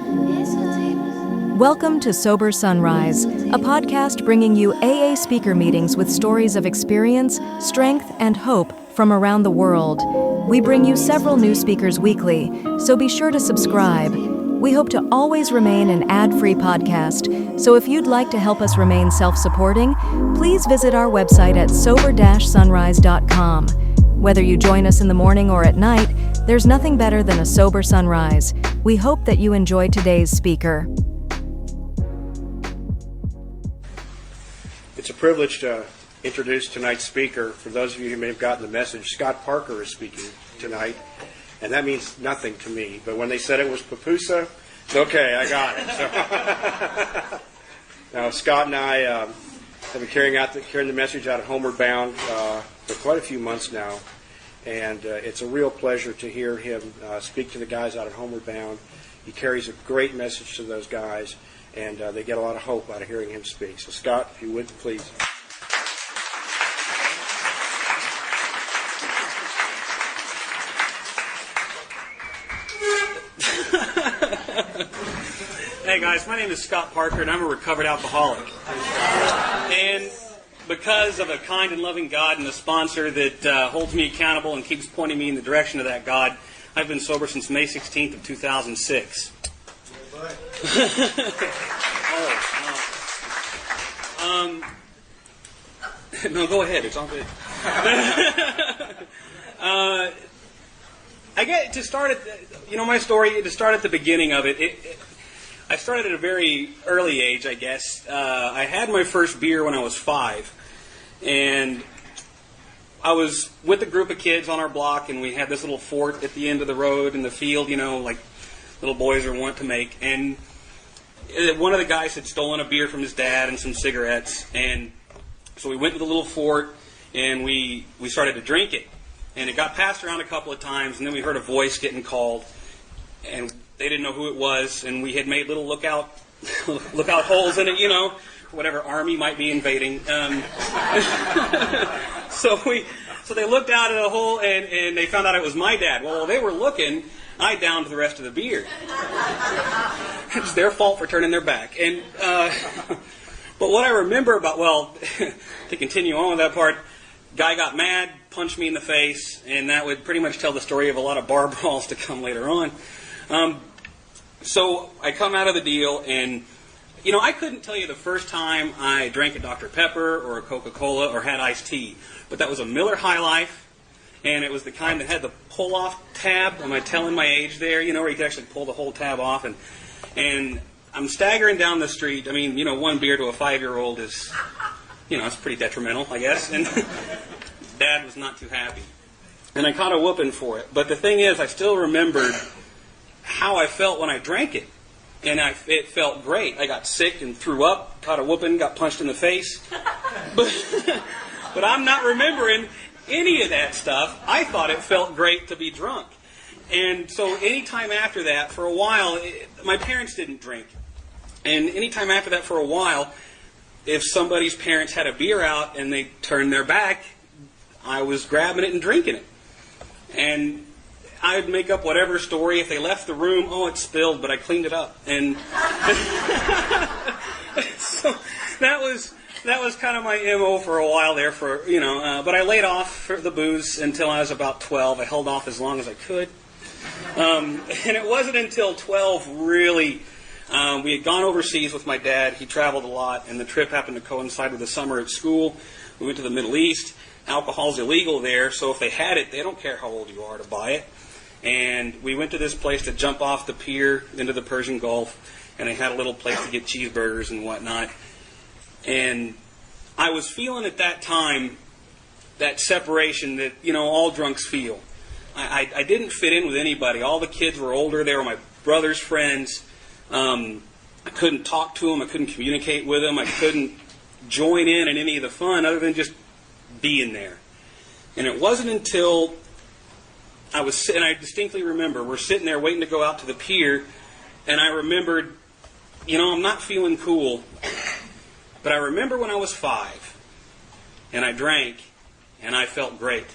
Welcome to Sober Sunrise, a podcast bringing you AA speaker meetings with stories of experience, strength, and hope from around the world. We bring you several new speakers weekly, so be sure to subscribe. We hope to always remain an ad-free podcast, so if you'd like to help us remain self-supporting, please visit our website at sober-sunrise.com. Whether you join us in the morning or at night, there's nothing better than a sober sunrise. We hope that you enjoy today's speaker. It's a privilege to introduce tonight's speaker. For those of you who may have gotten the message, Scott Parker is speaking tonight, and that means nothing to me. But when they said it was Papusa, okay, I got it. So now, Scott and I have been carrying the message out at Homeward Bound for quite a few months now, and it's a real pleasure to hear him speak to the guys out at Homeward Bound. He carries a great message to those guys, and they get a lot of hope out of hearing him speak. So, Scott, if you would, please. Hey guys, my name is Scott Parker, and I'm a recovered alcoholic. And because of a kind and loving God and a sponsor that holds me accountable and keeps pointing me in the direction of that God, I've been sober since May 16th of 2006. No, go ahead. It's all good. I get to start at, my story, to start at the beginning of it. I started at a very early age, I guess. I had my first beer when I was 5. And I was with a group of kids on our block, and we had this little fort at the end of the road in the field, like little boys are wont to make. And one of the guys had stolen a beer from his dad and some cigarettes. And so we went to the little fort, and we started to drink it. And it got passed around a couple of times, and then we heard a voice getting called. And they didn't know who it was, and we had made little lookout holes in it, whatever army might be invading. So they looked out at a hole, and they found out it was my dad. Well, while they were looking, I downed the rest of the beer. It's their fault for turning their back. And but what I remember about, to continue on with that part, guy got mad, punched me in the face, and that would pretty much tell the story of a lot of bar brawls to come later on. So I come out of the deal, and I couldn't tell you the first time I drank a Dr. Pepper or a Coca-Cola or had iced tea, but that was a Miller High Life, and it was the kind that had the pull-off tab. Am I telling my age there? Where you could actually pull the whole tab off, and I'm staggering down the street. One beer to a 5-year-old is, it's pretty detrimental, I guess, and Dad was not too happy, and I caught a whooping for it. But the thing is, I still remembered how I felt when I drank it. And it felt great. I got sick and threw up, caught a whooping, got punched in the face. But I'm not remembering any of that stuff. I thought it felt great to be drunk. And so any time after that, for a while, my parents didn't drink. And any time after that, for a while, if somebody's parents had a beer out and they turned their back, I was grabbing it and drinking it. And I would make up whatever story. If they left the room, it spilled, but I cleaned it up. And so that was kind of my MO for a while there. But I laid off for the booze until I was about 12. I held off as long as I could. And it wasn't until 12 really. We had gone overseas with my dad. He traveled a lot, and the trip happened to coincide with the summer at school. We went to the Middle East. Alcohol's illegal there, so if they had it, they don't care how old you are to buy it. And we went to this place to jump off the pier into the Persian Gulf, and they had a little place to get cheeseburgers and whatnot. And I was feeling at that time that separation that, all drunks feel. I didn't fit in with anybody. All the kids were older. They were my brother's friends. I couldn't talk to them. I couldn't communicate with them. I couldn't join in any of the fun other than just being there. And it wasn't until I distinctly remember, we're sitting there waiting to go out to the pier, and I remembered, I'm not feeling cool, but I remember when I was 5, and I drank, and I felt great.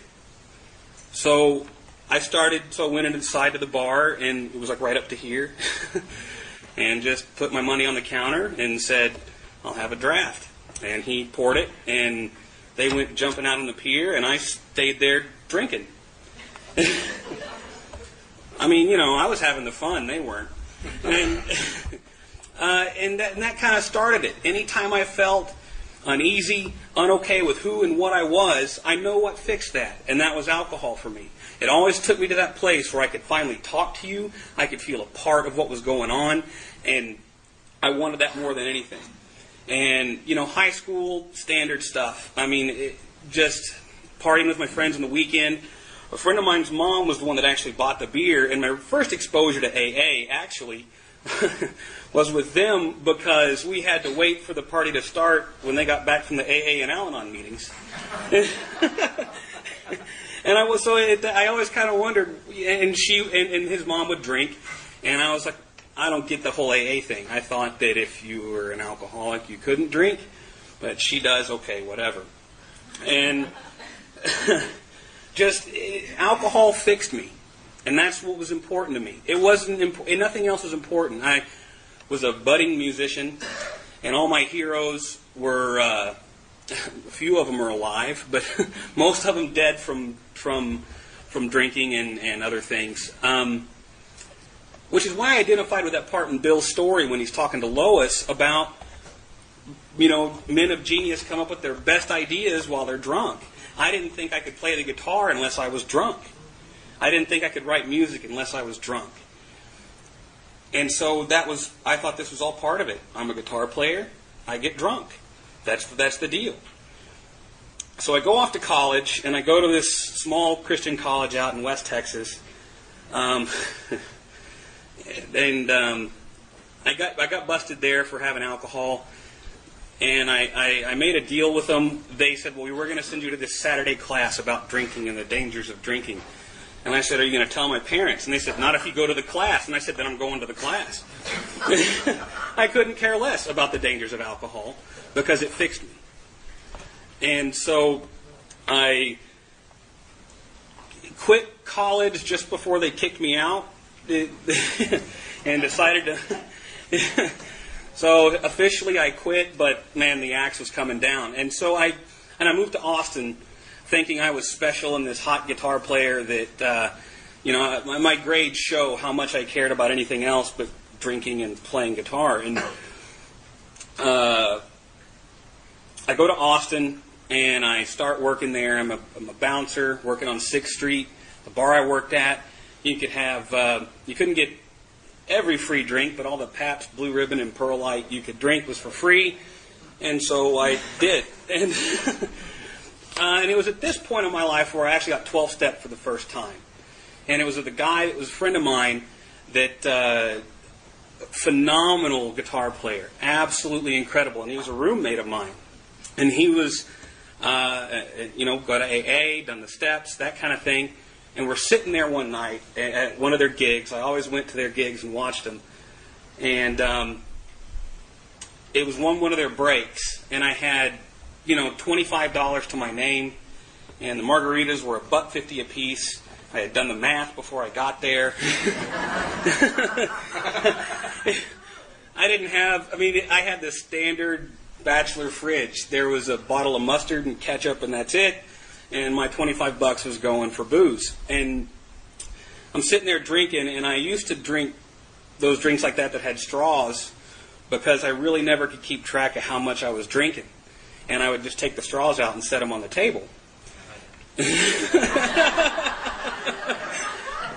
So I went inside to the bar, and it was like right up to here. and just put my money on the counter and said, I'll have a draft. And he poured it, and they went jumping out on the pier, and I stayed there drinking. I mean, I was having the fun. They weren't. And that kind of started it. Anytime I felt uneasy, unokay with who and what I was, I know what fixed that, and that was alcohol for me. It always took me to that place where I could finally talk to you, I could feel a part of what was going on, and I wanted that more than anything. And, high school, standard stuff. I mean, just partying with my friends on the weekend. A friend of mine's mom was the one that actually bought the beer, and my first exposure to AA, actually, was with them because we had to wait for the party to start when they got back from the AA and Al-Anon meetings. And I always kind of wondered, and his mom would drink, and I was like, I don't get the whole AA thing. I thought that if you were an alcoholic, you couldn't drink, but she does, okay, whatever. And alcohol fixed me, and that's what was important to me. It wasn't nothing else was important. I was a budding musician, and all my heroes were a few of them are alive, but most of them dead from drinking and other things. Which is why I identified with that part in Bill's story when he's talking to Lois about, men of genius come up with their best ideas while they're drunk. I didn't think I could play the guitar unless I was drunk. I didn't think I could write music unless I was drunk. And so I thought this was all part of it. I'm a guitar player. I get drunk. That's the deal. So I go off to college, and I go to this small Christian college out in West Texas. I got busted there for having alcohol, and I made a deal with them. They said, well, we were going to send you to this Saturday class about drinking and the dangers of drinking. And I said, are you going to tell my parents? And they said, not if you go to the class. And I said, then I'm going to the class. I couldn't care less about the dangers of alcohol because it fixed me. And so I quit college just before they kicked me out and decided to... So officially I quit, but man, the axe was coming down. And so I moved to Austin thinking I was special and this hot guitar player that, my grades show how much I cared about anything else but drinking and playing guitar. And I go to Austin and I start working there. I'm a bouncer working on 6th Street. The bar I worked at, you couldn't get every free drink, but all the Pabst Blue Ribbon and Pearl Light you could drink was for free. And so I did. And it was at this point in my life where I actually got 12-step for the first time. And it was with a guy that was a friend of mine that, phenomenal guitar player, absolutely incredible. And he was a roommate of mine. And he was, go to AA, done the steps, that kind of thing. And we're sitting there one night at one of their gigs. I always went to their gigs and watched them. And it was one of their breaks. And I had, $25 to my name. And the margaritas were $1.50 a piece. I had done the math before I got there. I had the standard bachelor fridge. There was a bottle of mustard and ketchup, and that's it. And my $25 was going for booze. And I'm sitting there drinking, and I used to drink those drinks like that had straws because I really never could keep track of how much I was drinking. And I would just take the straws out and set them on the table.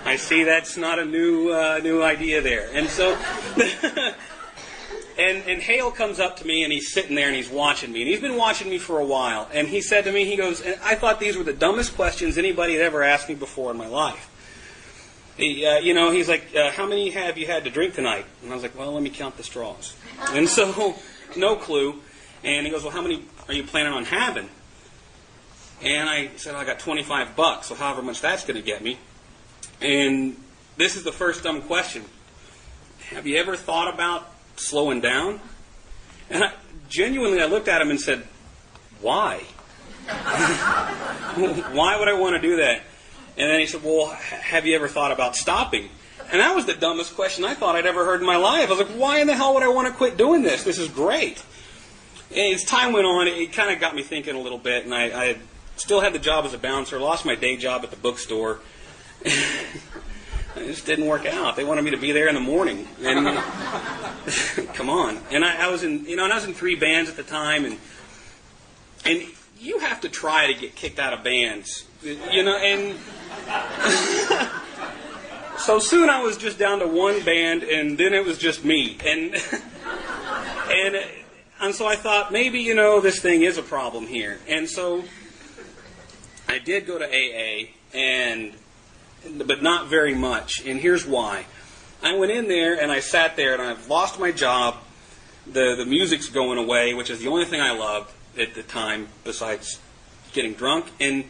I see that's not a new idea there. And so... And Hale comes up to me, and he's sitting there, and he's watching me. And he's been watching me for a while. And he said to me, he goes, and I thought these were the dumbest questions anybody had ever asked me before in my life. He's like, how many have you had to drink tonight? And I was like, well, let me count the straws. And so, no clue. And he goes, well, how many are you planning on having? And I said, I got $25, so however much that's going to get me. And this is the first dumb question. Have you ever thought about slowing down? And I looked at him and said, why? Why would I want to do that? And then he said, well, have you ever thought about stopping? And that was the dumbest question I thought I'd ever heard in my life. I was like, why in the hell would I want to quit doing this? This is great. And as time went on, it kind of got me thinking a little bit, and I still had the job as a bouncer, lost my day job at the bookstore. It just didn't work out. They wanted me to be there in the morning. And come on. And I was in, and I was in 3 bands at the time, and you have to try to get kicked out of bands, and so soon I was just down to 1 band, and then it was just me, and so I thought, maybe, this thing is a problem here. And so I did go to AA, but not very much, and here's why. I went in there, and I sat there, and I've lost my job. The music's going away, which is the only thing I loved at the time, besides getting drunk. And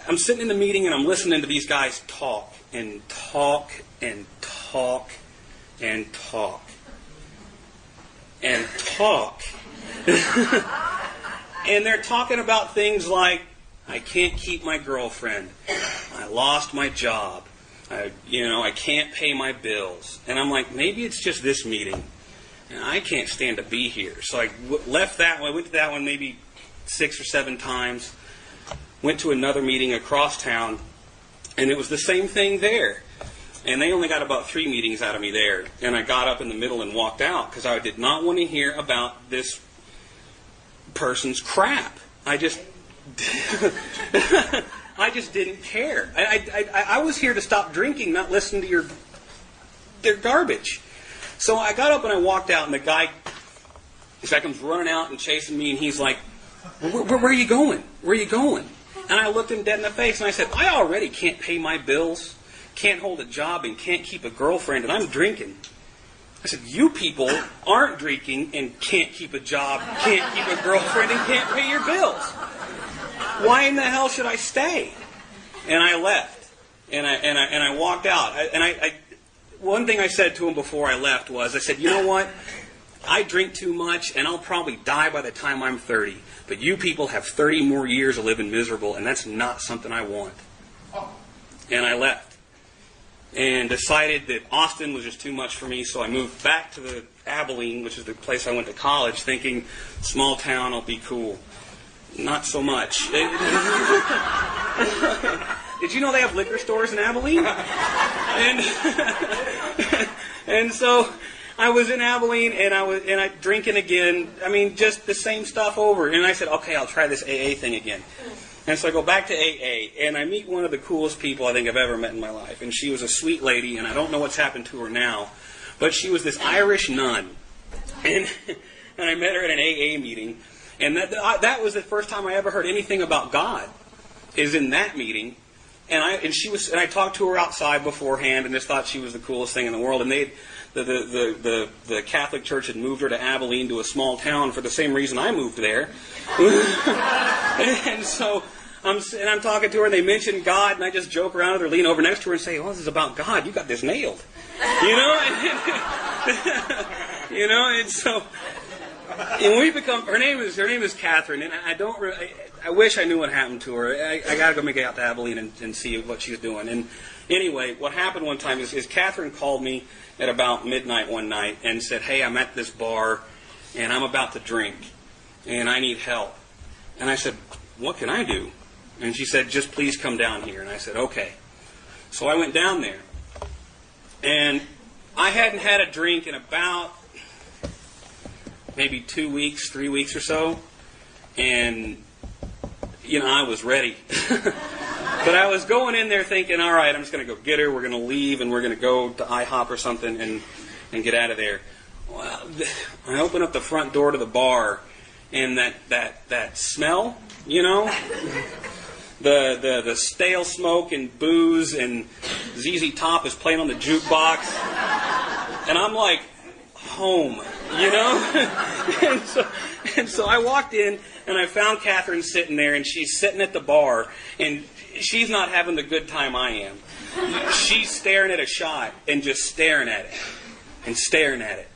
I'm sitting in the meeting, and I'm listening to these guys talk, and talk, and talk, and talk, and talk. And they're talking about things like, I can't keep my girlfriend. I lost my job. I can't pay my bills. And I'm like, maybe it's just this meeting. And I can't stand to be here. So I left that one. I went to that one maybe 6 or 7 times. Went to another meeting across town. And it was the same thing there. And they only got about 3 meetings out of me there. And I got up in the middle and walked out because I did not want to hear about this person's crap. I just didn't care. I was here to stop drinking, not listen to their garbage. So I got up and I walked out, and the guy, comes running out and chasing me, and he's like, where are you going? Where are you going? And I looked him dead in the face, and I said, I already can't pay my bills, can't hold a job, and can't keep a girlfriend, and I'm drinking. I said, you people aren't drinking and can't keep a job, can't keep a girlfriend, and can't pay your bills. Why in the hell should I stay? And I left, and I walked out. One thing I said to him before I left was, I said, you know what? I drink too much, and I'll probably die by the time I'm 30. But you people have 30 more years of living miserable, and that's not something I want. And I left, and decided that Austin was just too much for me, so I moved back to the Abilene, which is the place I went to college, thinking, small town, I'll be cool. Not so much. Did you know they have liquor stores in Abilene? And so I was in Abilene, and I drinking again. I mean, just the same stuff over. And I said, okay, I'll try this AA thing again. And so I go back to AA, and I meet one of the coolest people I think I've ever met in my life. And she was a sweet lady, and I don't know what's happened to her now, but she was this Irish nun. And I met her at an AA meeting. And that was the first time I ever heard anything about God, is in that meeting. And I talked to her outside beforehand, and just thought she was the coolest thing in the world. And the Catholic Church had moved her to Abilene, to a small town, for the same reason I moved there. And so I'm talking to her, and they mention God, and I just joke around with her, lean over next to her, and say, "Oh, this is about God. You got this nailed," And so. And we become. Her name is Catherine, and I wish I knew what happened to her. I gotta go make it out to Abilene and see what she's doing. And anyway, what happened one time is Catherine called me at about midnight one night and said, "Hey, I'm at this bar, and I'm about to drink, and I need help." And I said, "What can I do?" And she said, "Just please come down here." And I said, "Okay." So I went down there, and I hadn't had a drink in about maybe 2 weeks, 3 weeks or so, and I was ready. But I was going in there thinking, all right, I'm just going to go get her, we're going to leave, and we're going to go to IHOP or something and get out of there. Well, I opened up the front door to the bar, and that smell, the stale smoke and booze, and ZZ Top is playing on the jukebox, and I'm like, home. And so I walked in, and I found Catherine sitting there, and she's sitting at the bar, and she's not having the good time I am. She's staring at a shot and just staring at it and staring at it.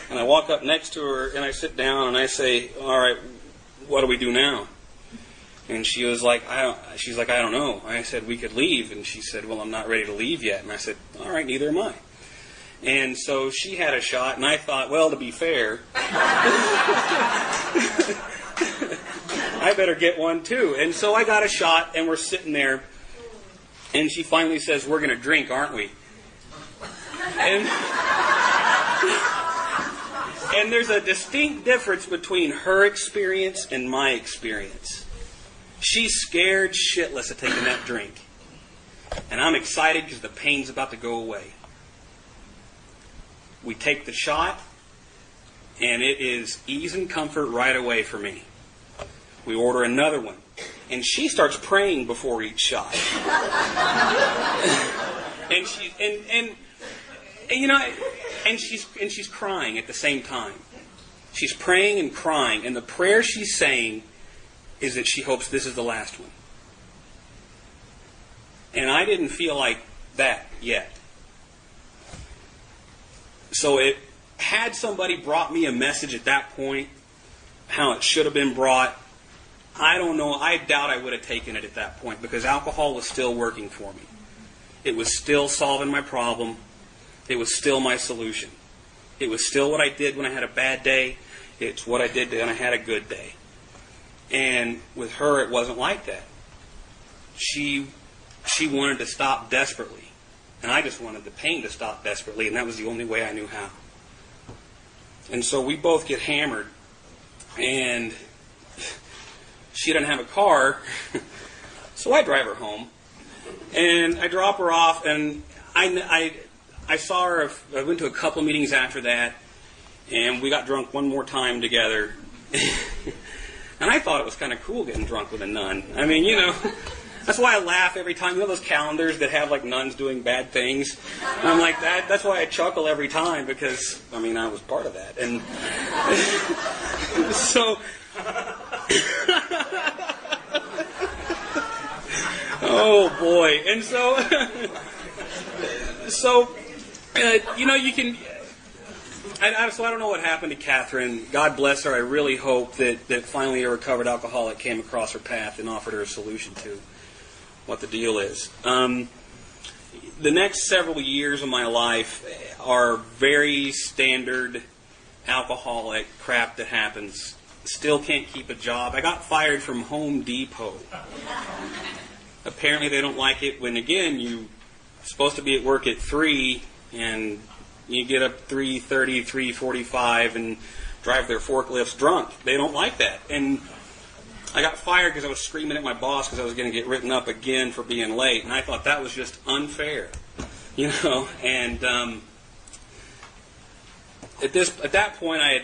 And I walk up next to her, and I sit down, and I say, "All right, what do we do now?" And she was like, she's like, I don't know. I said, we could leave. And she said, well, I'm not ready to leave yet. And I said, all right, neither am I. And so she had a shot, and I thought, well, to be fair, I better get one too. And so I got a shot, and we're sitting there, and she finally says, we're going to drink, aren't we? And there's a distinct difference between her experience and my experience. She's scared shitless of taking that drink. And I'm excited because the pain's about to go away. We take the shot, and it is ease and comfort right away for me. We order another one. And she starts praying before each shot. and she's crying at the same time. She's praying and crying, and the prayer she's saying is that she hopes this is the last one. And I didn't feel like that yet. So had somebody brought me a message at that point, how it should have been brought, I don't know. I doubt I would have taken it at that point, because alcohol was still working for me. It was still solving my problem. It was still my solution. It was still what I did when I had a bad day. It's what I did when I had a good day. And with her, it wasn't like that. She wanted to stop desperately. And I just wanted the pain to stop desperately, and that was the only way I knew how. And so we both get hammered, and she doesn't have a car, so I drive her home. And I drop her off, and I saw her, I went to a couple meetings after that, and we got drunk one more time together. And I thought it was kind of cool getting drunk with a nun. I mean, that's why I laugh every time. You know those calendars that have like nuns doing bad things? And I'm like, that's why I chuckle every time, because, I was part of that. And so, oh boy. And so, you can, so I don't know what happened to Catherine. God bless her. I really hope that finally a recovered alcoholic came across her path and offered her a solution to what the deal is. The next several years of my life are very standard alcoholic crap that happens. Still can't keep a job. I got fired from Home Depot. Apparently they don't like it when, again, you're supposed to be at work at 3 and you get up 3:30, 3:45 and drive their forklifts drunk. They don't like that. And I got fired because I was screaming at my boss because I was going to get written up again for being late. And I thought that was just unfair. And at that point I had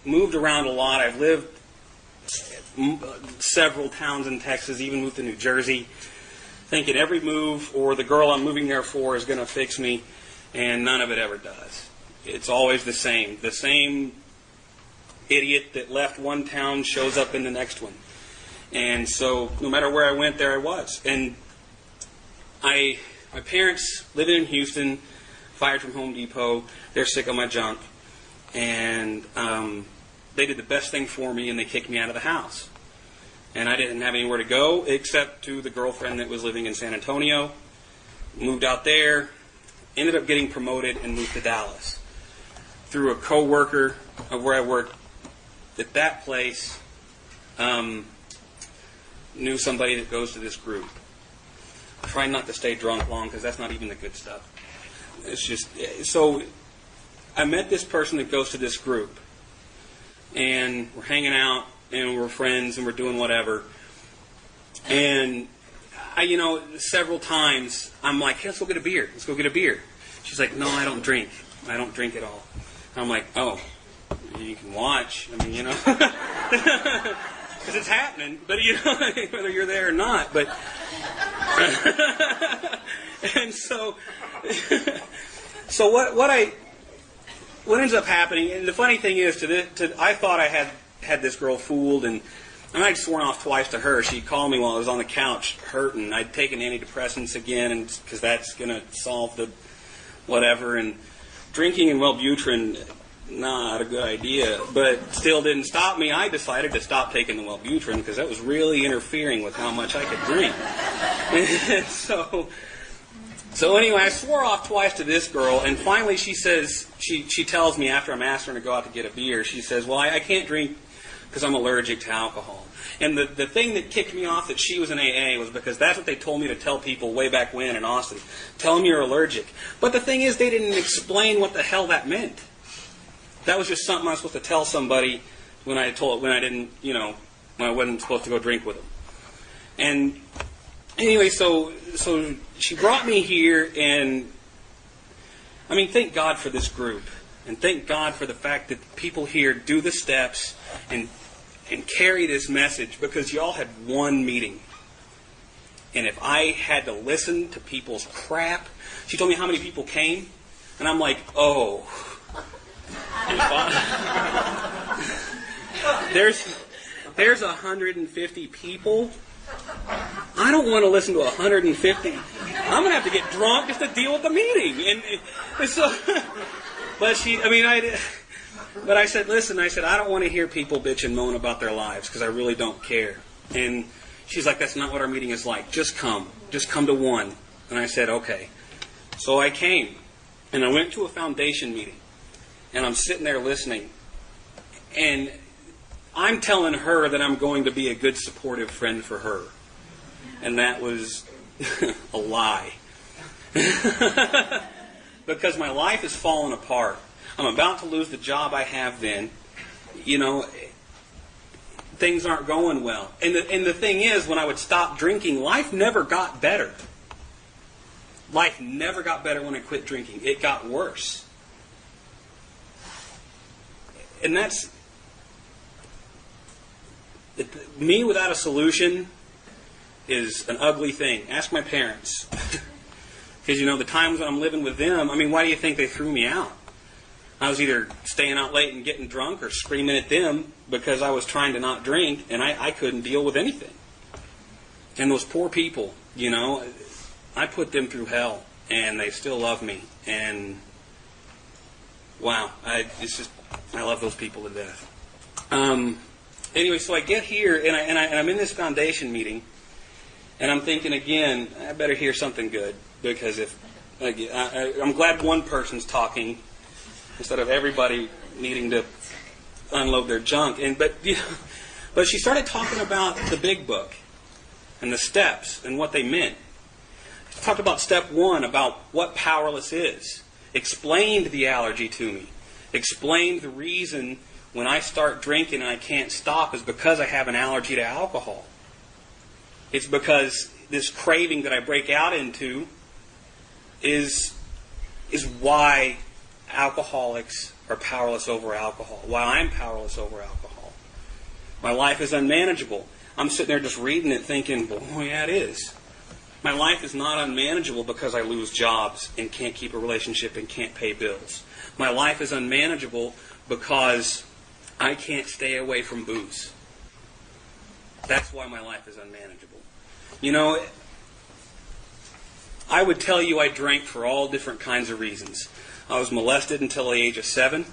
moved around a lot. I've lived several towns in Texas, even moved to New Jersey, thinking every move or the girl I'm moving there for is going to fix me. And none of it ever does. It's always the same. The same idiot that left one town shows up in the next one. And so no matter where I went, there I was. And my parents living in Houston, fired from Home Depot. They're sick of my junk. And they did the best thing for me, and they kicked me out of the house. And I didn't have anywhere to go except to the girlfriend that was living in San Antonio. Moved out there. Ended up getting promoted and moved to Dallas through a co-worker of where I worked at that place. Knew somebody that goes to this group. I try not to stay drunk long because that's not even the good stuff. It's just, so I met this person that goes to this group, and we're hanging out and we're friends and we're doing whatever. And several times I'm like, hey, let's go get a beer. Let's go get a beer. She's like, no, I don't drink. I don't drink at all. And I'm like, oh, you can watch. Because it's happening. But whether you're there or not. But and so what ends up happening? And the funny thing is, I thought I had this girl fooled, and I'd sworn off twice to her. She'd call me while I was on the couch hurting. I'd taken antidepressants again, and because that's going to solve the whatever. And drinking and Wellbutrin not a good idea, but still didn't stop me. I decided to stop taking the Wellbutrin because that was really interfering with how much I could drink. So anyway, I swore off twice to this girl, and finally she says, she tells me after I'm asking her to go out to get a beer, she says, well, I can't drink because I'm allergic to alcohol. And the thing that kicked me off that she was in AA was because that's what they told me to tell people way back when in Austin. Tell them you're allergic. But the thing is, they didn't explain what the hell that meant. That was just something I was supposed to tell somebody when I wasn't supposed to go drink with them. And anyway, so she brought me here, and I mean, thank God for this group. And thank God for the fact that people here do the steps and carry this message, because y'all had one meeting. And if I had to listen to people's crap, she told me how many people came, and I'm like, oh. There's 150 people. I don't want to listen to 150. I'm going to have to get drunk just to deal with the meeting. And so, but I said, listen, I don't want to hear people bitch and moan about their lives because I really don't care. And she's like, that's not what our meeting is like. Just come to one. And I said, okay. So I came, and I went to a foundation meeting, and I'm sitting there listening, and I'm telling her that I'm going to be a good supportive friend for her. And that was a lie. Because my life is falling apart. I'm about to lose the job I have then. Things aren't going well. And the thing is, when I would stop drinking, life never got better. Life never got better when I quit drinking. It got worse. And that's... me without a solution is an ugly thing. Ask my parents. Because, the times when I'm living with them, why do you think they threw me out? I was either staying out late and getting drunk or screaming at them because I was trying to not drink, and I couldn't deal with anything. And those poor people, I put them through hell, and they still love me. And, wow, I love those people to death. Anyway, so I get here, and I'm in this foundation meeting, and I'm thinking again, I better hear something good, because I'm glad one person's talking instead of everybody needing to unload their junk. But she started talking about the big book and the steps and what they meant. She talked about step 1, about what powerless is. Explained the allergy to me. Explained the reason when I start drinking and I can't stop is because I have an allergy to alcohol. It's because this craving that I break out into is why alcoholics are powerless over alcohol. Why I'm powerless over alcohol. My life is unmanageable. I'm sitting there just reading it thinking, well, yeah, it is. My life is not unmanageable because I lose jobs and can't keep a relationship and can't pay bills. My life is unmanageable because I can't stay away from booze. That's why my life is unmanageable. I would tell you I drank for all different kinds of reasons. I was molested until the age of 7.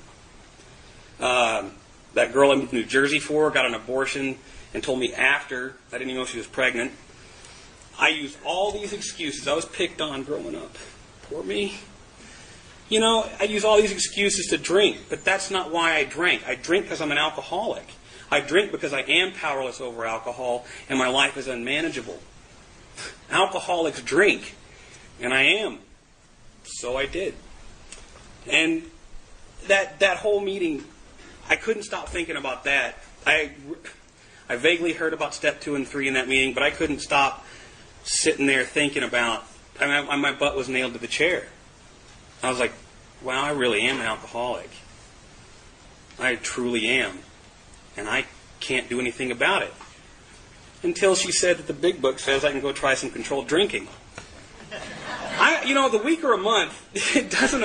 That girl I moved to New Jersey for got an abortion and told me after, I didn't even know she was pregnant. I used all these excuses. I was picked on growing up. Poor me. I use all these excuses to drink, but that's not why I drank. I drink because I'm an alcoholic. I drink because I am powerless over alcohol, and my life is unmanageable. Alcoholics drink, and I am. So I did. And that whole meeting, I couldn't stop thinking about that. I vaguely heard about step 2 and 3 in that meeting, but I couldn't stop sitting there thinking about, my butt was nailed to the chair. I was like, wow, I really am an alcoholic. I truly am. And I can't do anything about it. Until she said that the big book says I can go try some controlled drinking. The week or a month, it doesn't...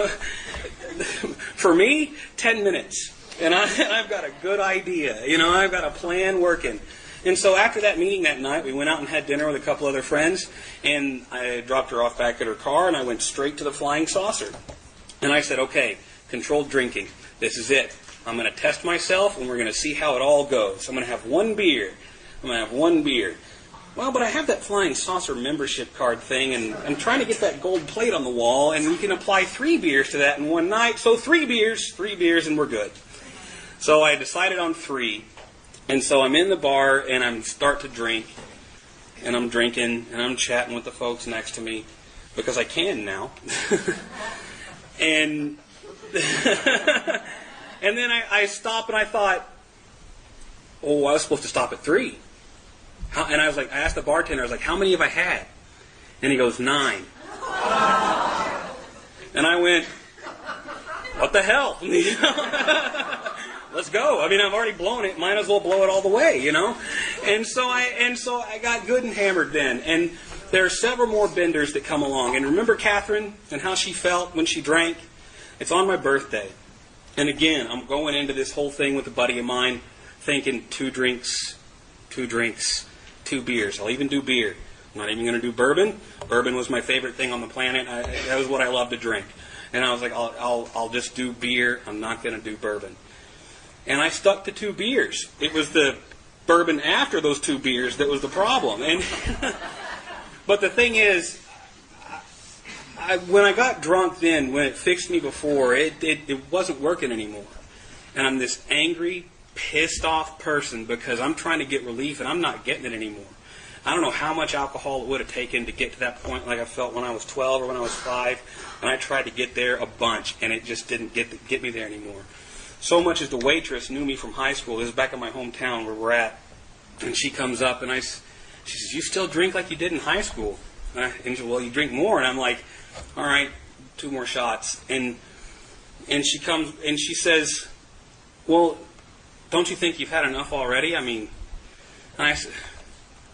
for me, 10 minutes. And I've got a good idea. I've got a plan working. And so after that meeting that night, we went out and had dinner with a couple other friends, and I dropped her off back at her car, and I went straight to the flying saucer. And I said, okay, controlled drinking. This is it. I'm going to test myself, and we're going to see how it all goes. I'm going to have one beer. Well, but I have that flying saucer membership card thing, and I'm trying to get that gold plate on the wall, and we can apply 3 beers to that in one night. So 3 beers, and we're good. So I decided on 3. And so I'm in the bar, and I start to drink, and I'm drinking, and I'm chatting with the folks next to me, because I can now. And and then I stop, and I thought, oh, I was supposed to stop at 3. And I asked the bartender, I was like, how many have I had? And he goes, 9. And I went, what the hell? Let's go. I mean, I've already blown it. Might as well blow it all the way, And so I got good and hammered then. And there are several more benders that come along. And remember Catherine and how she felt when she drank? It's on my birthday. And again, I'm going into this whole thing with a buddy of mine, thinking 2 drinks, 2 beers. I'll even do beer. I'm not even going to do bourbon. Bourbon was my favorite thing on the planet. That was what I loved to drink. And I was like, I'll just do beer. I'm not going to do bourbon. And I stuck to 2 beers. It was the bourbon after those 2 beers that was the problem. And but the thing is, when I got drunk then, when it fixed me before, it wasn't working anymore. And I'm this angry, pissed off person because I'm trying to get relief and I'm not getting it anymore. I don't know how much alcohol it would have taken to get to that point like I felt when I was 12 or when I was 5. And I tried to get there a bunch, and it just didn't get me there anymore. So much as the waitress knew me from high school. This is back in my hometown where we're at. And she comes up and she says, you still drink like you did in high school? And she said, well, you drink more. And I'm like, all right, 2 more shots. And she comes and she says, well, don't you think you've had enough already? I mean, I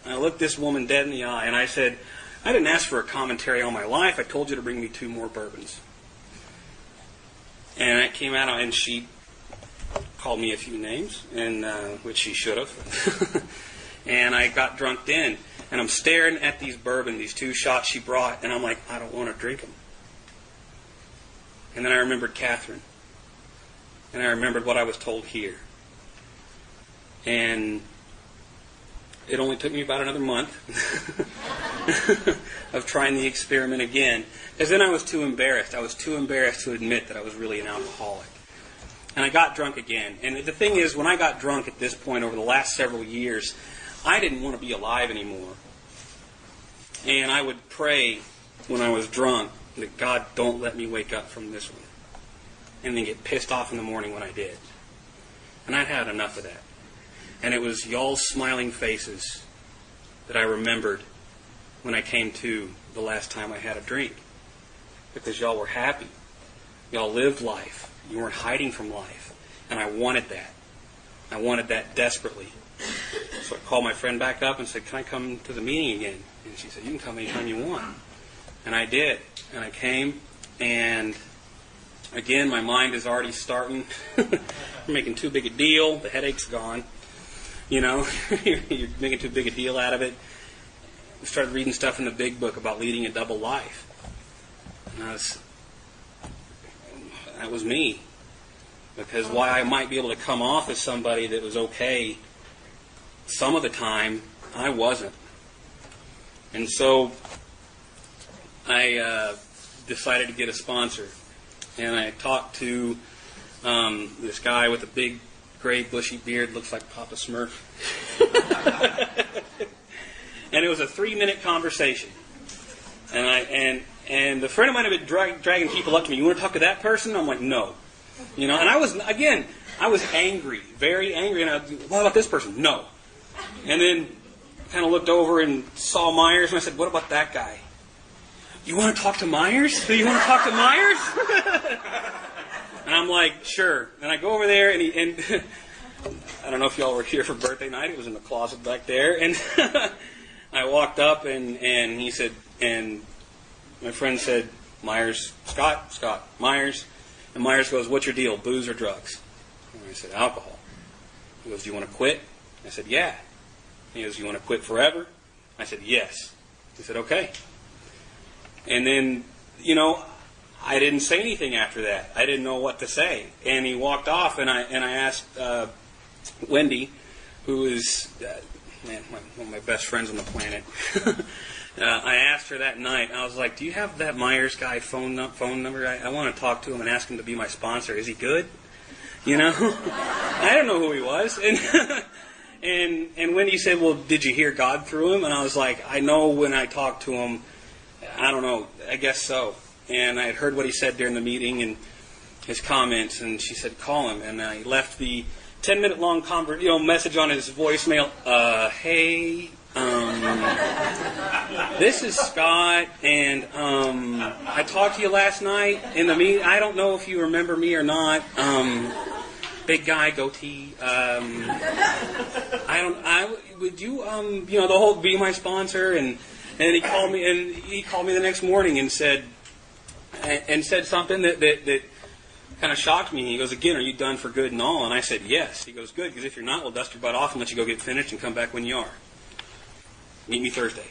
looked this woman dead in the eye and I said, I didn't ask for a commentary on my life. I told you to bring me 2 more bourbons. And it came out and she called me a few names, and which she should have. And I got drunk then. And I'm staring at these bourbon, these 2 shots she brought, and I'm like, I don't want to drink them. And then I remembered Catherine. And I remembered what I was told here. And it only took me about another month of trying the experiment again. Because then I was too embarrassed. I was too embarrassed to admit that I was really an alcoholic. And I got drunk again. And the thing is, when I got drunk at this point over the last several years, I didn't want to be alive anymore. And I would pray when I was drunk that God, don't let me wake up from this one. And then get pissed off in the morning when I did. And I'd had enough of that. And it was y'all's smiling faces that I remembered when I came to the last time I had a drink. Because y'all were happy. Y'all lived life. You weren't hiding from life. And I wanted that. I wanted that desperately. So I called my friend back up and said, can I come to the meeting again? And she said, you can come anytime you want. And I did. And I came, and again, my mind is already starting. You're making too big a deal. The headache's gone. You're making too big a deal out of it. I started reading stuff in the big book about leading a double life. And that was me. Because while I might be able to come off as somebody that was okay, some of the time, I wasn't. And so I decided to get a sponsor. And I talked to this guy with a big, gray, bushy beard, looks like Papa Smurf. And it was a 3-minute conversation. And the friend of mine had been dragging people up to me. You want to talk to that person? I'm like, no. And I was angry, very angry. And what about this person? No. And then I kind of looked over and saw Myers, and I said, what about that guy? You want to talk to Myers? Do you want to talk to Myers? And I'm like, sure. And I go over there, and I don't know if y'all were here for birthday night. It was in the closet back there. And I walked up, and he said, and my friend said, Myers, Scott, Myers. And Myers goes, what's your deal, booze or drugs? And I said, alcohol. He goes, do you want to quit? I said, yeah. He goes, you want to quit forever? I said, yes. He said, okay. And then, I didn't say anything after that. I didn't know what to say. And he walked off, and I asked Wendy, who is one of my best friends on the planet. I asked her that night. I was like, "Do you have that Myers guy phone number? I want to talk to him and ask him to be my sponsor. Is he good?" You know, I didn't know who he was, and Wendy said, "Well, did you hear God through him?" And I was like, "I know when I talked to him. I don't know. I guess so." And I had heard what he said during the meeting and his comments, and she said, "Call him." And I left the 10-minute long message on his voicemail. Hey, this is Scott, and I talked to you last night in the meeting. I don't know if you remember me or not. Big guy, goatee. Would you the whole be my sponsor? And he called me the next morning and said something that kind of shocked me. He goes, "Again, are you done for good and all?" And I said, "Yes." He goes, "Good, because if you're not, we'll dust your butt off and let you go get finished and come back when you are. Meet me Thursday."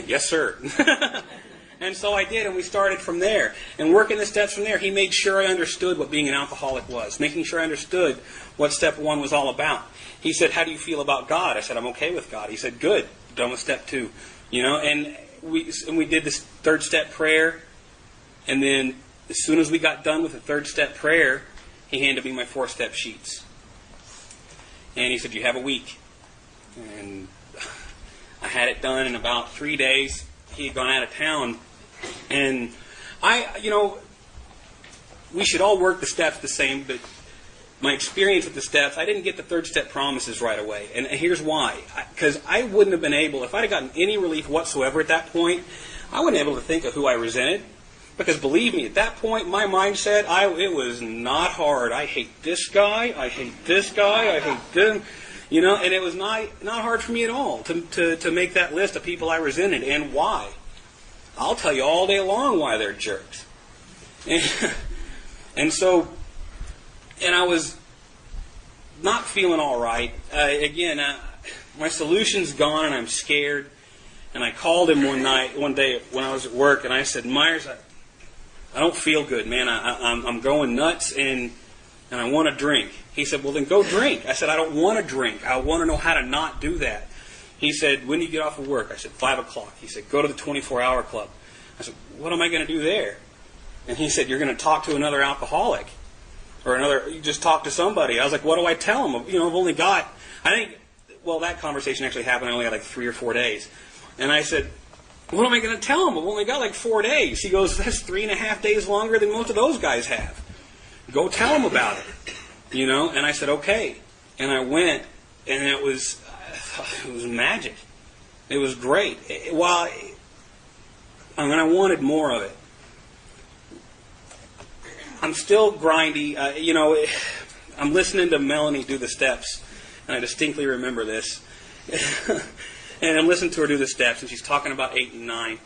"Yes, sir." And so I did, and we started from there. And working the steps from there, he made sure I understood what being an alcoholic was, making sure I understood what step 1 was all about. He said, "How do you feel about God?" I said, "I'm okay with God." He said, "Good, done with step 2. And we did this 3rd step prayer, and then as soon as we got done with the 3rd step prayer, he handed me my 4-step sheets. And he said, "You have a week." And I had it done in about 3 days. He had gone out of town. And we should all work the steps the same, but my experience with the steps, I didn't get the 3rd step promises right away. And here's why. Because I wouldn't have been able, if I'd have gotten any relief whatsoever at that point, I wasn't able to think of who I resented. Because believe me, at that point, my mindset, it was not hard. I hate this guy, I hate this guy, I hate them. And it was not hard for me at all to make that list of people I resented and why. I'll tell you all day long why they're jerks. And I was not feeling all right. My solution's gone and I'm scared. And I called him one day when I was at work, and I said, "Myers, I don't feel good, man. I'm going nuts and I want to drink." He said, "Well, then go drink." I said, "I don't want to drink. I want to know how to not do that." He said, "When do you get off of work?" I said, 5 o'clock. He said, "Go to the 24-hour club." I said, "What am I going to do there?" And he said, "You're going to talk to another alcoholic. You just talk to somebody." I was like, "What do I tell him? I've only got," that conversation actually happened. I only had like 3 or 4 days. And I said, "What am I going to tell him? I've only got like 4 days." He goes, "That's 3.5 days longer than most of those guys have. Go tell him about it." And I said, "Okay." And I went, and it was magic. It was great. I wanted more of it. I'm still grindy. I'm listening to Melanie do the steps, and I distinctly remember this. And I'm listening to her do the steps, and she's talking about 8 and 9.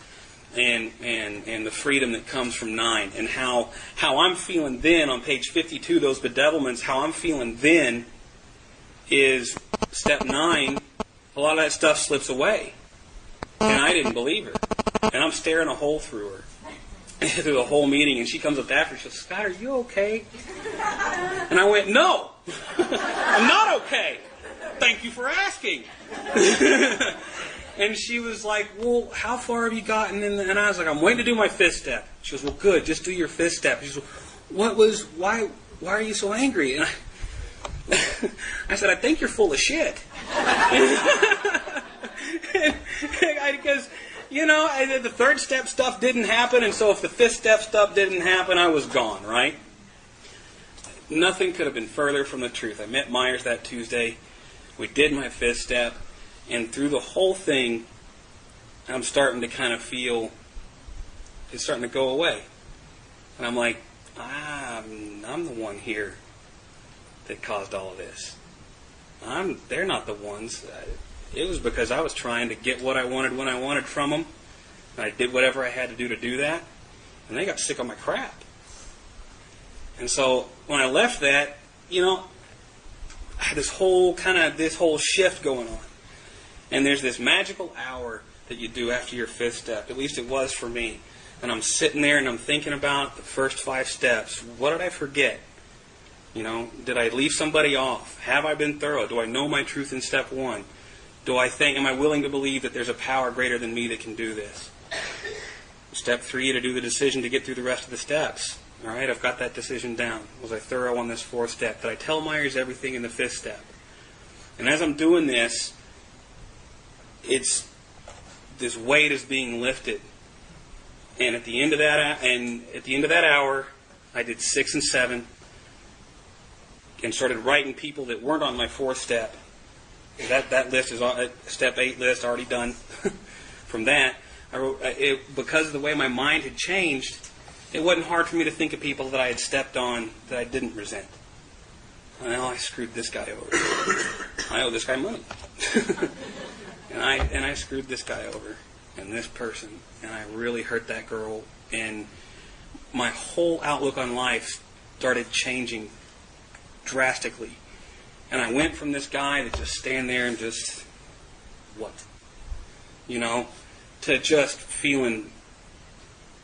And the freedom that comes from 9, and how I'm feeling then on page 52, those bedevilments, how I'm feeling then is step 9, a lot of that stuff slips away. And I didn't believe her. And I'm staring a hole through her through the whole meeting, and she comes up after, she says, "Scott, are you okay?" And I went, "No, I'm not okay. Thank you for asking." And she was like, "Well, how far have you gotten?" And I was like, "I'm waiting to do my 5th step." She goes, "Well, good, just do your 5th step." She goes, why are you so angry? And I said, "I think you're full of shit." Because, the 3rd step stuff didn't happen, and so if the 5th step stuff didn't happen, I was gone, right? Nothing could have been further from the truth. I met Myers that Tuesday. We did my 5th step. And through the whole thing, I'm starting to kind of feel it's starting to go away. And I'm like, I'm the one here that caused all of this. They're not the ones. It was because I was trying to get what I wanted when I wanted from them. And I did whatever I had to do that. And they got sick of my crap. And so when I left that, I had this whole shift going on. And there's this magical hour that you do after your 5th step. At least it was for me. And I'm sitting there and I'm thinking about the first 5 steps. What did I forget? Did I leave somebody off? Have I been thorough? Do I know my truth in step 1? Am I willing to believe that there's a power greater than me that can do this? Step 3, to do the decision to get through the rest of the steps. All right, I've got that decision down. Was I thorough on this 4th step? Did I tell Myers everything in the 5th step? And as I'm doing this, this weight is being lifted. And at the end of that hour, I did 6 and 7, and started writing people that weren't on my 4th step. That list is step 8 list already done. From that, I wrote because of the way my mind had changed. It wasn't hard for me to think of people that I had stepped on that I didn't resent. Well, I screwed this guy over. I owe this guy money. and I screwed this guy over. And this person. And I really hurt that girl. And my whole outlook on life started changing drastically. And I went from this guy that just stand there and just, to just feeling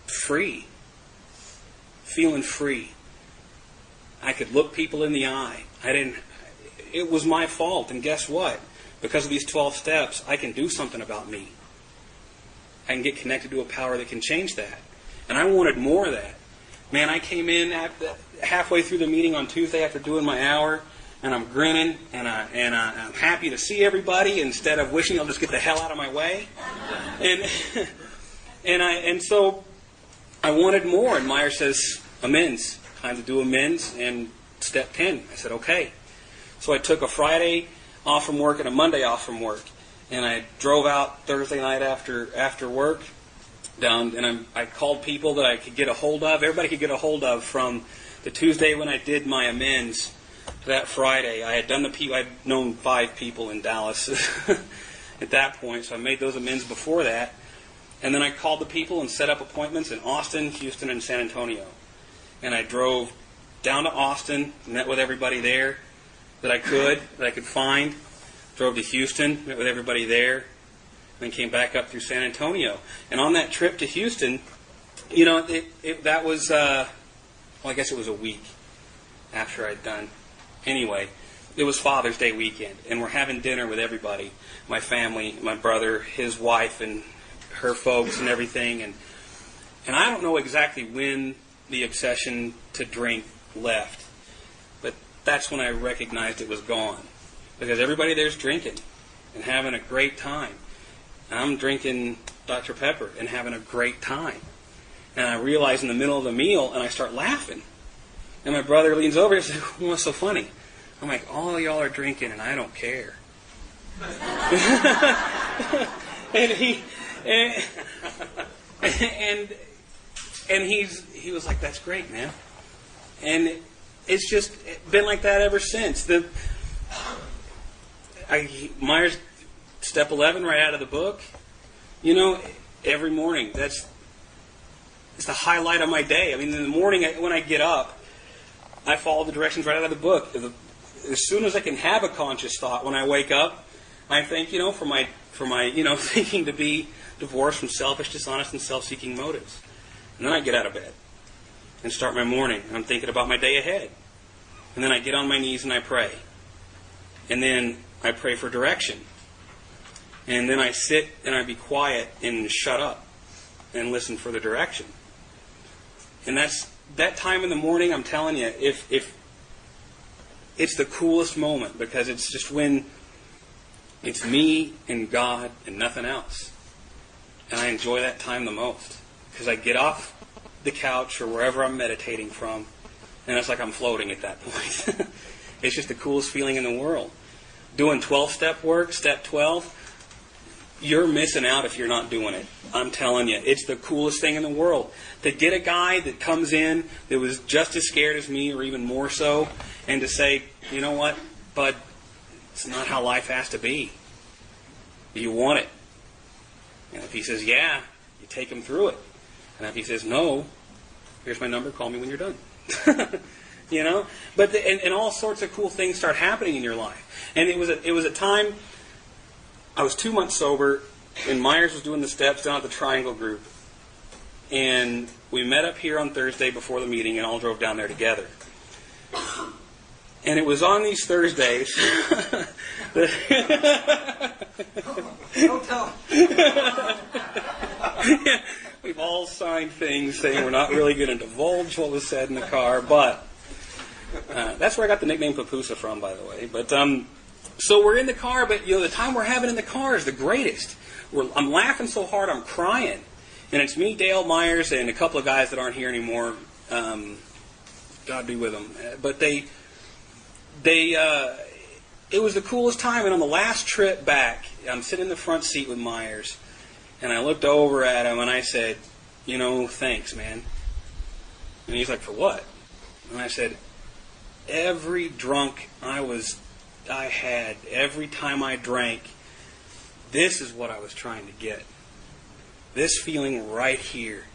free. Feeling free. I could look people in the eye. It was my fault. And guess what? Because of these 12 steps, I can do something about me. I can get connected to a power that can change that. And I wanted more of that. Man, I came in halfway through the meeting on Tuesday after doing my hour, and I'm grinning, and I'm happy to see everybody instead of wishing I'll just get the hell out of my way. And so I wanted more. And Myers says, amends. Time to do amends. And step 10. I said, okay. So I took a Friday off from work and a Monday off from work. And I drove out Thursday night after work down, and I called people that I could get a hold of. Everybody could get a hold of from the Tuesday when I did my amends to that Friday. I had I'd known 5 people in Dallas at that point, so I made those amends before that. And then I called the people and set up appointments in Austin, Houston, and San Antonio. And I drove down to Austin, met with everybody there that I could find. Drove to Houston, met with everybody there, then came back up through San Antonio. And on that trip to Houston, that was, I guess it was a week after I'd done. Anyway, it was Father's Day weekend, and we're having dinner with everybody, my family, my brother, his wife, and her folks, and everything. And I don't know exactly when the obsession to drink left, but that's when I recognized it was gone. Because everybody there's drinking and having a great time. And I'm drinking Dr. Pepper and having a great time. And I realize in the middle of the meal, and I start laughing. And my brother leans over and says, what's so funny? I'm like, all y'all are drinking and I don't care. and he was like, that's great, man. And it's just been like that ever since. Myers, step 11, right out of the book. Every morning, it's the highlight of my day. I mean, in the morning when I get up, I follow the directions right out of the book. As soon as I can have a conscious thought when I wake up, I think, for my thinking to be divorced from selfish, dishonest, and self-seeking motives. And then I get out of bed and start my morning. And I'm thinking about my day ahead. And then I get on my knees and I pray. And then I pray for direction. And then I sit and I be quiet and shut up and listen for the direction. And that time in the morning, I'm telling you, if it's the coolest moment, because it's just when it's me and God and nothing else. And I enjoy that time the most. Because I get off the couch or wherever I'm meditating from, and it's like I'm floating at that point. It's just the coolest feeling in the world. Doing 12-step work, step 12, you're missing out if you're not doing it. I'm telling you, it's the coolest thing in the world. To get a guy that comes in that was just as scared as me or even more so, and to say, you know what, bud, it's not how life has to be. You want it. And if he says, yeah, you take him through it. And if he says, no, here's my number, call me when you're done. But and all sorts of cool things start happening in your life. And it was a time, I was 2 months sober, and Myers was doing the steps down at the Triangle Group. And we met up here on Thursday before the meeting and all drove down there together. And it was on these Thursdays Don't tell. Yeah, we've all signed things saying we're not really going to divulge what was said in the car, but that's where I got the nickname Papusa from, by the way. But so we're in the car, but the time we're having in the car is the greatest. I'm laughing so hard I'm crying, and it's me, Dale Myers, and a couple of guys that aren't here anymore. God be with them. But it was the coolest time. And on the last trip back, I'm sitting in the front seat with Myers, and I looked over at him and I said, thanks, man. And he's like, for what? And I said, every drunk I had, every time I drank, this is what I was trying to get. This feeling right here.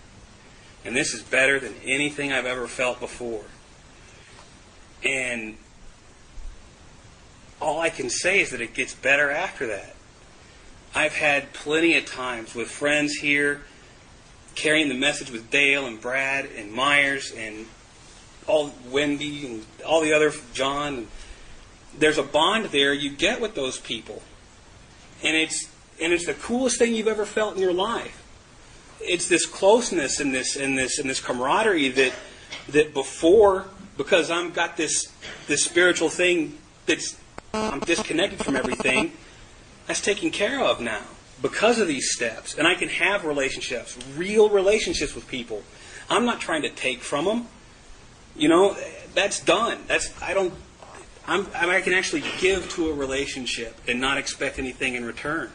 And this is better than anything I've ever felt before. And all I can say is that it gets better after that. I've had plenty of times with friends here carrying the message with Dale and Brad and Myers and all Wendy and all the other John. There's a bond there you get with those people. And it's the coolest thing you've ever felt in your life. It's this closeness and this camaraderie that before, because I've got this spiritual thing I'm disconnected from everything, that's taken care of now because of these steps. And I can have relationships, real relationships with people. I'm not trying to take from them. That's done. I can actually give to a relationship and not expect anything in return.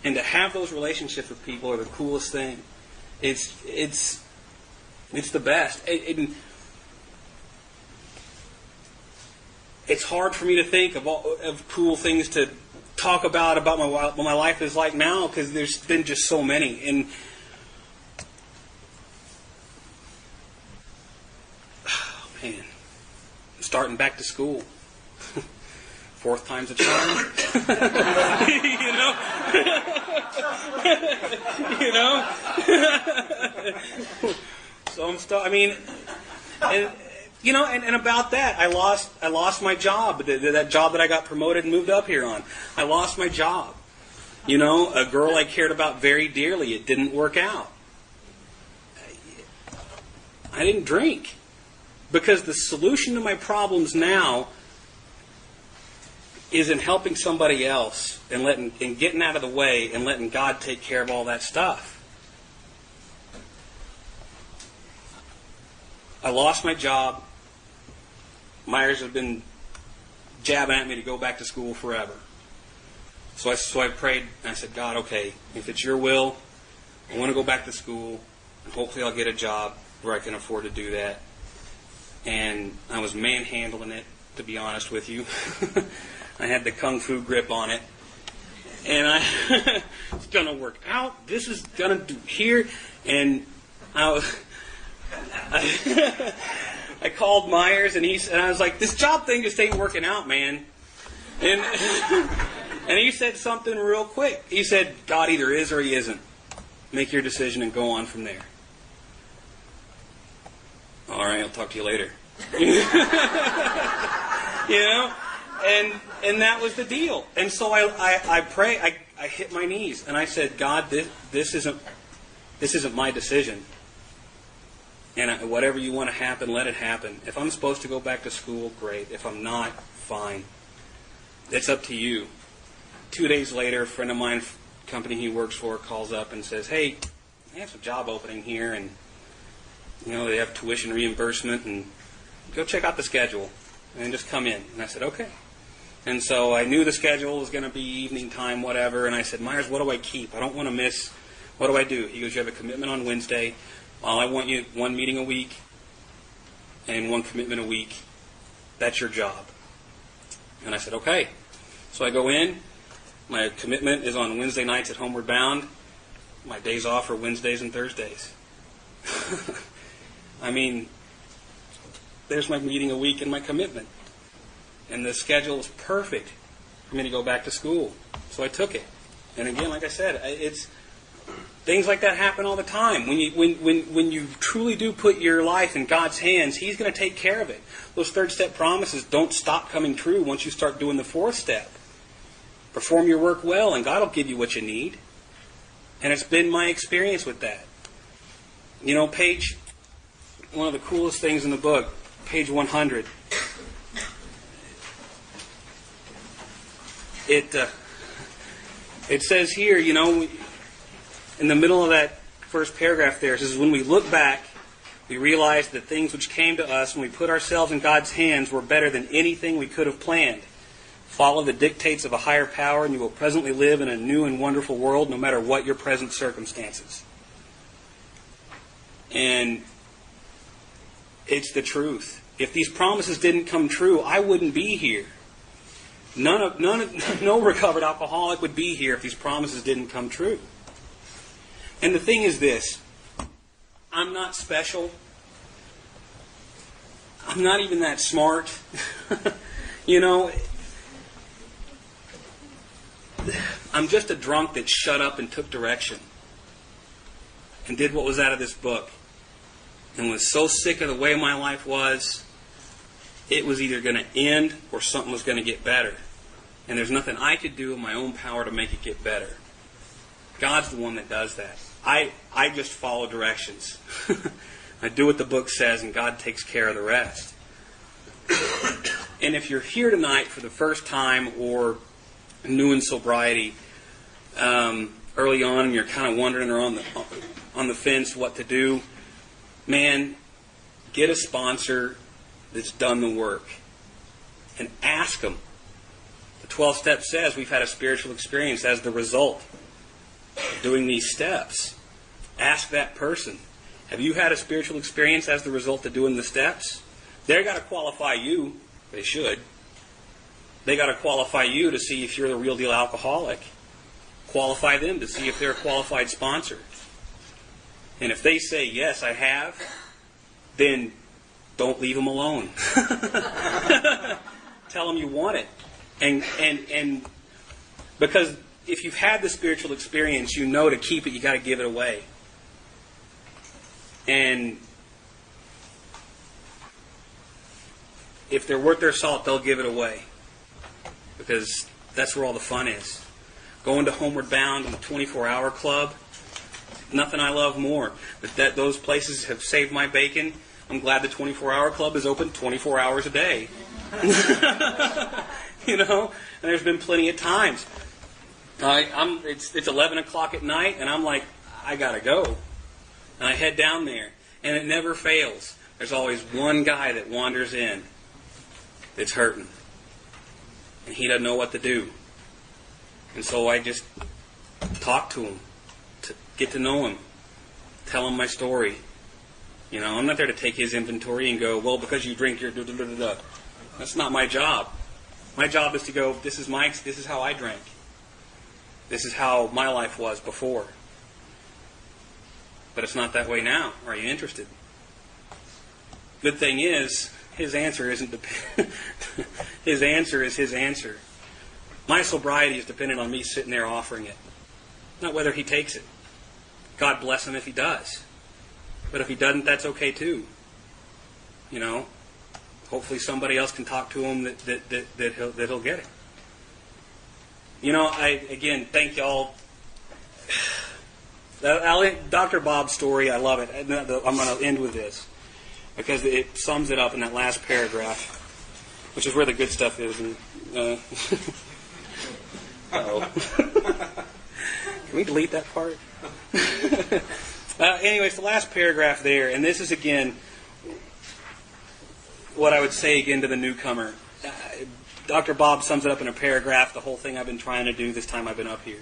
And to have those relationships with people are the coolest thing. It's the best. It's hard for me to think of cool things to talk about what my life is like now, because there's been just so many. And oh man, starting back to school. Fourth time's a charm. So I'm still. And about that, I lost my job. That job that I got promoted and moved up here on. I lost my job. A girl I cared about very dearly. It didn't work out. I didn't drink because the solution to my problems now is in helping somebody else and getting out of the way and letting God take care of all that stuff. I lost my job. Myers has been jabbing at me to go back to school forever. So I prayed and I said, God, okay, if it's your will, I want to go back to school. And hopefully I'll get a job where I can afford to do that. And I was manhandling it, to be honest with you. I had the kung fu grip on it. And it's going to work out. This is going to do here. And I called Myers and I was like, this job thing just ain't working out, man. And he said something real quick. He said, God either is or he isn't. Make your decision and go on from there. All right, I'll talk to you later. And that was the deal. And so I pray. I hit my knees and I said, God, this isn't my decision. And whatever you want to happen, let it happen. If I'm supposed to go back to school, great. If I'm not, fine. It's up to you. 2 days later, a friend of mine, company he works for, calls up and says, hey, I have some job opening here, and they have tuition reimbursement, and go check out the schedule and just come in. And I said, okay. And so I knew the schedule was going to be evening time, whatever. And I said, Myers, what do I keep? I don't want to miss. What do I do? He goes, you have a commitment on Wednesday. Well, I want you 1 meeting a week and 1 commitment a week. That's your job. And I said, okay. So I go in. My commitment is on Wednesday nights at Homeward Bound. My days off are Wednesdays and Thursdays. There's my meeting a week and my commitment. And the schedule is perfect for me to go back to school. So I took it. And again, like I said, Things like that happen all the time. When you truly do put your life in God's hands, He's going to take care of it. Those third step promises don't stop coming true once you start doing the fourth step. Perform your work well, and God will give you what you need. And it's been my experience with that. You know, one of the coolest things in the book, page 100. It says here, you know, in the middle of that first paragraph there, it says, when we look back, we realize that things which came to us when we put ourselves in God's hands were better than anything we could have planned. Follow the dictates of a higher power, and you will presently live in a new and wonderful world, no matter what your present circumstances. And it's the truth. If these promises didn't come true, I wouldn't be here. No recovered alcoholic would be here if these promises didn't come true. And the thing is this, I'm not special. I'm not even that smart. You know, I'm just a drunk that shut up and took direction and did what was out of this book and was so sick of the way my life was, it was either going to end or something was going to get better. And there's nothing I could do in my own power to make it get better. God's the one that does that. I just follow directions. I do what the book says, and God takes care of the rest. And if you're here tonight for the first time or new in sobriety, early on, and you're kind of wondering or on the fence what to do, man, get a sponsor that's done the work and ask them. The 12th step says we've had a spiritual experience as the result of doing these steps. Ask that person, have you had a spiritual experience as the result of doing the steps? They've got to qualify you. They should. They got to qualify you to see if you're the real deal alcoholic. Qualify them to see if they're a qualified sponsor. And if they say, yes, I have, then don't leave them alone. Tell them you want it. And because if you've had the spiritual experience, you know to keep it, you got to give it away. And if they're worth their salt, they'll give it away. Because that's where all the fun is. Going to Homeward Bound and the 24-hour club, nothing I love more. But those places have saved my bacon. I'm glad the 24-hour club is open 24 hours a day. You know, and there's been plenty of times. It's 11 o'clock at night, and I'm like, I gotta go. And I head down there, and it never fails. There's always one guy that wanders in that's hurting, and he doesn't know what to do. And so I just talk to him, to get to know him, tell him my story. You know, I'm not there to take his inventory and go, well, because you drink, you're da-da-da-da-da. That's not my job. My job is to go, this is how I drank. This is how my life was before. But it's not that way now. Are you interested? Good thing is, his answer isn't his answer is his answer. My sobriety is dependent on me sitting there offering it. Not whether he takes it. God bless him if he does. But if he doesn't, that's okay too. You know? Hopefully somebody else can talk to him that he'll get it. You know, again, thank y'all. Dr. Bob's story, I love it. I'm going to end with this because it sums it up in that last paragraph, which is where the good stuff is. And, can we delete that part? Anyways, the last paragraph there, and this is again what I would say again to the newcomer. Dr. Bob sums it up in a paragraph, the whole thing I've been trying to do this time I've been up here.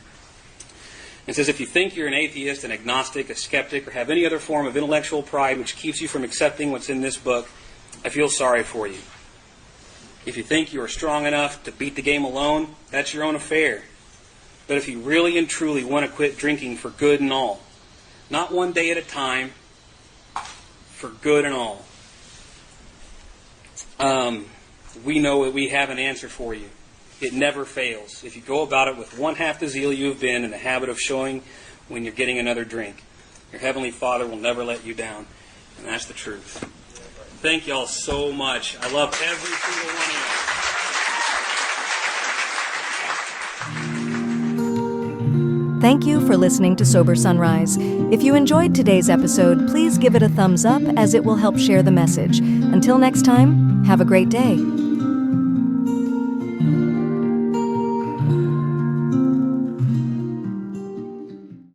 It says, if you think you're an atheist, an agnostic, a skeptic, or have any other form of intellectual pride which keeps you from accepting what's in this book, I feel sorry for you. If you think you are strong enough to beat the game alone, that's your own affair. But if you really and truly want to quit drinking for good and all, not one day at a time, for good and all, we know that we have an answer for you. It never fails. If you go about it with one half the zeal you have been in the habit of showing when you're getting another drink. Your Heavenly Father will never let you down, and that's the truth. Thank y'all so much. I love every single one of you. Thank you for listening to Sober Sunrise. If you enjoyed today's episode, please give it a thumbs up as it will help share the message. Until next time, have a great day.